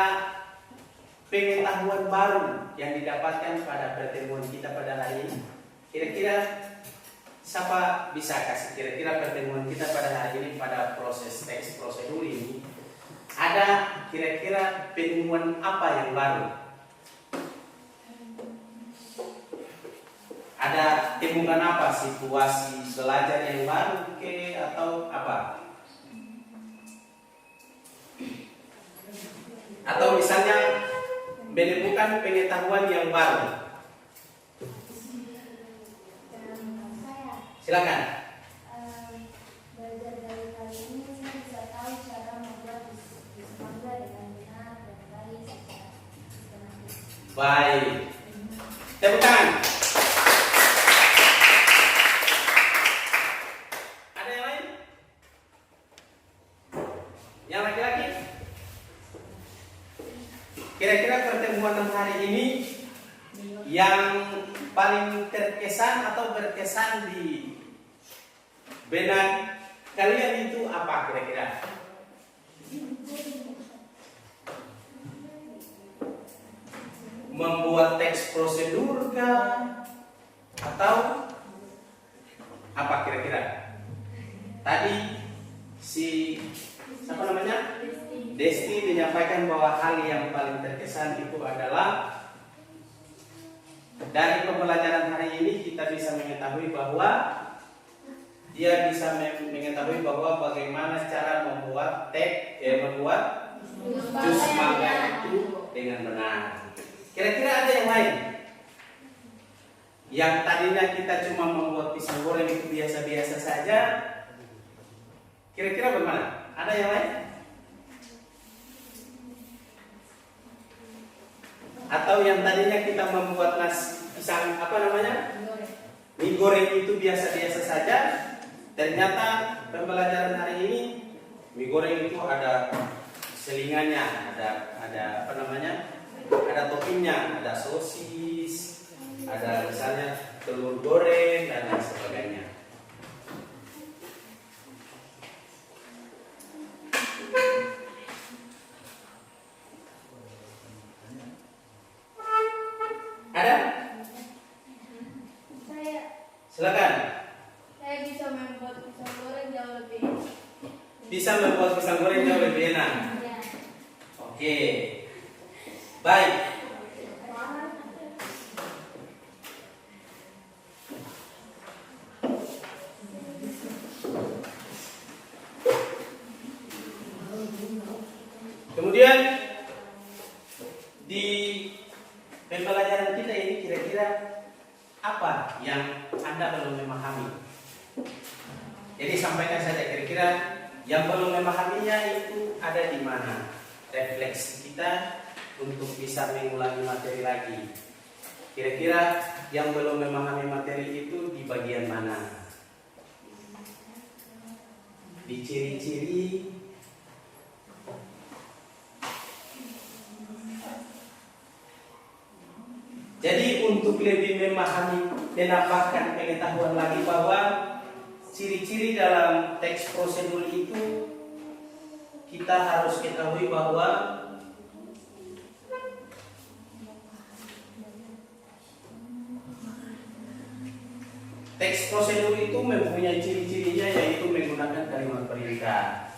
C: pengetahuan baru yang didapatkan pada pertemuan kita pada hari ini. Kira-kira siapa bisa kasih kira-kira pertemuan kita pada hari ini pada proses teks prosedur ini ada kira-kira penemuan apa yang baru? Ada temukan apa, situasi belajar yang baru atau apa? Atau misalnya menemukan pengetahuan yang baru. Silakan.
F: Belajar dari kali ini saya bisa tahu cara membuat bis mangga dengan benar dan baik secara sistematis.
C: Baik. Tepuk tangan. Ada yang lain? Yang laki-laki? Kira-kira pertemuan hari ini yang paling terkesan atau berkesan di benak kalian itu apa kira-kira? Membuat teks prosedur kah? Atau apa kira-kira? Tadi si siapa namanya? Desti menyampaikan bahwa hal yang paling terkesan itu adalah dari pembelajaran hari ini kita bisa mengetahui bahwa dia bisa mengetahui bahwa bagaimana cara membuat membuat jus mangga itu dengan benar. Kira-kira ada yang lain? Yang tadinya kita cuma membuat pisang goreng itu biasa-biasa saja. Kira-kira bagaimana? Ada yang lain? Atau yang tadinya kita membuat nasi pisang mie goreng itu biasa-biasa saja, ternyata pembelajaran hari ini mie goreng itu ada selingannya, ada toppingnya, ada sosis, ada misalnya telur goreng dan lain sebagainya. Ada? Silakan.
E: Saya bisa membuat pisang goreng jauh lebih.
C: Bisa membuat pisang goreng jauh lebih enak. Oke. Baik. Kemudian di pembelajaran kita ini kira-kira apa yang Anda belum memahami? Jadi sampaikan saja kira-kira yang belum memahaminya itu ada di mana? Refleksi kita untuk bisa mengulangi materi lagi. Kira-kira yang belum memahami materi itu di bagian mana? Di ciri-ciri Jadi untuk lebih memahami, menambahkan pengetahuan lagi bahwa ciri-ciri dalam teks prosedur itu kita harus ketahui bahwa Teks prosedur itu mempunyai ciri-cirinya, yaitu menggunakan kalimat perintah.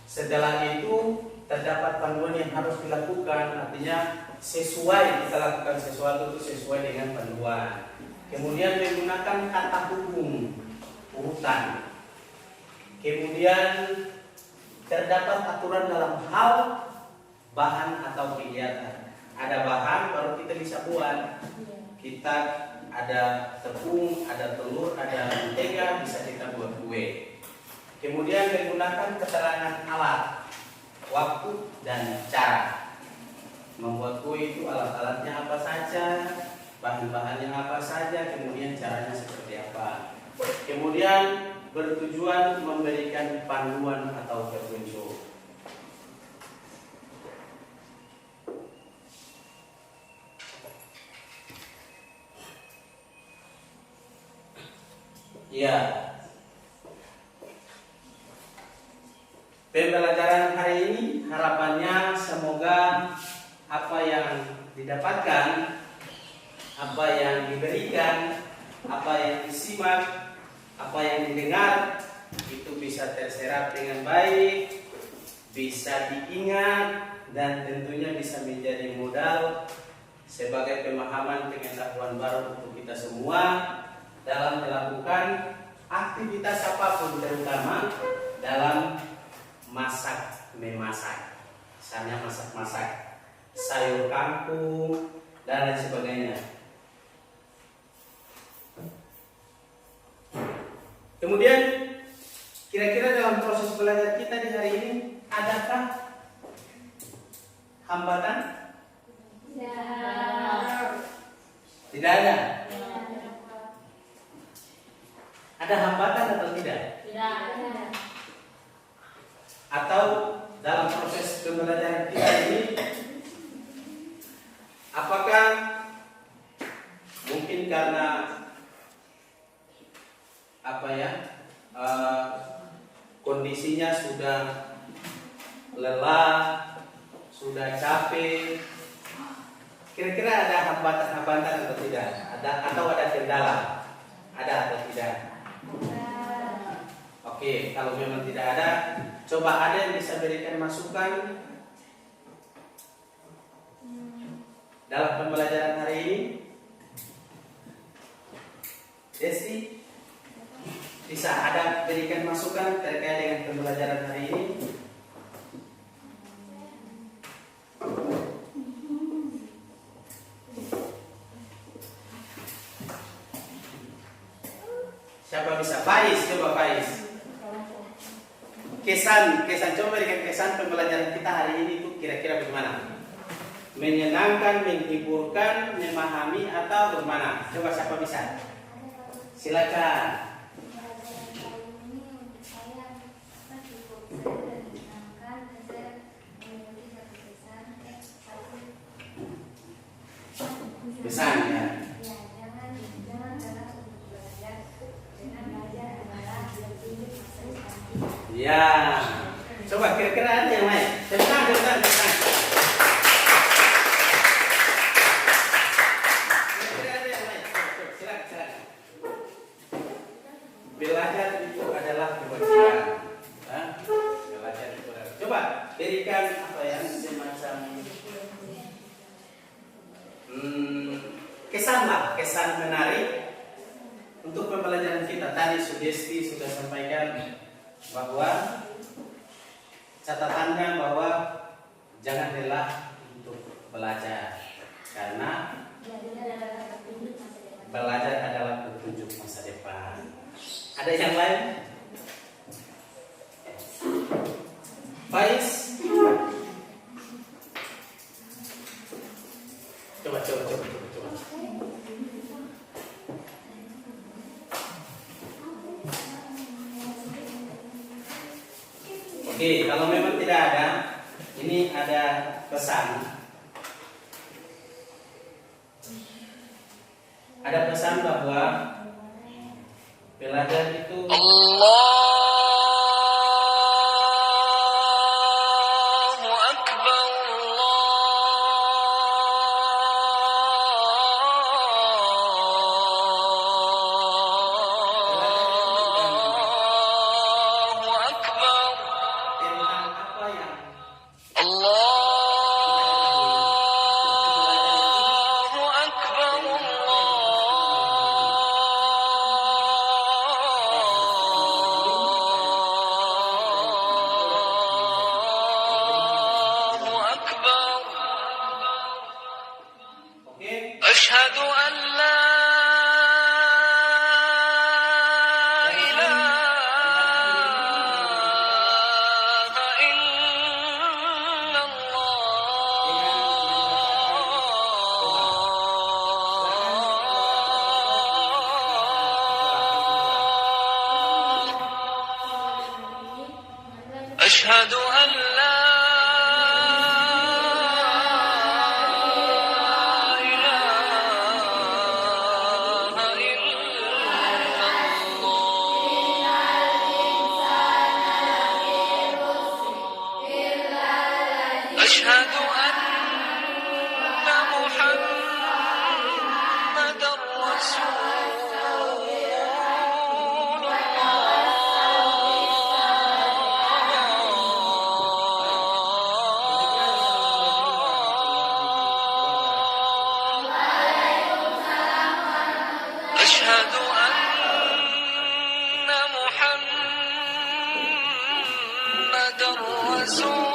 C: Setelah itu terdapat panduan yang harus dilakukan, artinya sesuai, kita lakukan sesuatu itu sesuai dengan panduan. Kemudian menggunakan kata hubung, urutan. Kemudian terdapat aturan dalam hal bahan atau kegiatan. Ada bahan baru kita bisa buat. Kita ada tepung, ada telur, ada mentega, bisa kita buat kue. Kemudian menggunakan keterangan alat, waktu, dan cara. Membuat kue itu alat-alatnya apa saja, bahan-bahannya apa saja, kemudian caranya seperti apa. Kemudian bertujuan memberikan panduan atau petunjuk. Ya, pembelajaran hari ini harapannya semoga apa yang didapatkan, apa yang diberikan, apa yang disimak, apa yang didengar itu bisa terserap dengan baik, bisa diingat, dan tentunya bisa menjadi modal sebagai pemahaman pengetahuan baru untuk kita semua dalam melakukan aktivitas apapun, terutama dalam masak memasak. Misalnya masak-masak sayur kangkung dan lain sebagainya. Kemudian kira-kira dalam proses belajar kita di hari ini adakah hambatan? Tidak ada. Ada hambatan atau tidak?
B: Tidak.
C: Atau dalam proses pembelajaran kita ini, apakah mungkin karena kondisinya sudah lelah, sudah capek, kira-kira ada hambatan atau tidak? Atau ada kendala? Ada atau tidak? Oke, kalau memang tidak ada, coba ada yang bisa berikan masukan dalam pembelajaran hari ini? Desi, bisa ada berikan masukan terkait dengan pembelajaran hari ini? Siapa bisa? Faiz, coba Faiz. Kesan, coba berikan kesan pembelajaran kita hari ini itu kira-kira bagaimana? Menyenangkan, menghiburkan, memahami, atau bagaimana? Coba siapa bisa? Silakan. Kesan ya. Ya, coba kira-kira ada yang lain. Cepetan. Kira-kira ada yang lain. Silakan. Belajar itu adalah kewajiban. Belajar itu adalah. Coba berikan semacam kesan menarik untuk pembelajaran kita. Tadi sugesti sudah sampaikan bahwa catatannya bahwa jangan lelah untuk belajar, karena belajar adalah petunjuk masa depan. Ada yang lain? Faiz, coba. Oke, kalau memang tidak ada, ini ada pesan. Ada pesan bahwa belajar itu
G: أن لا أشهد أن محمدا رسول الله. أشهد أن محمدا رسول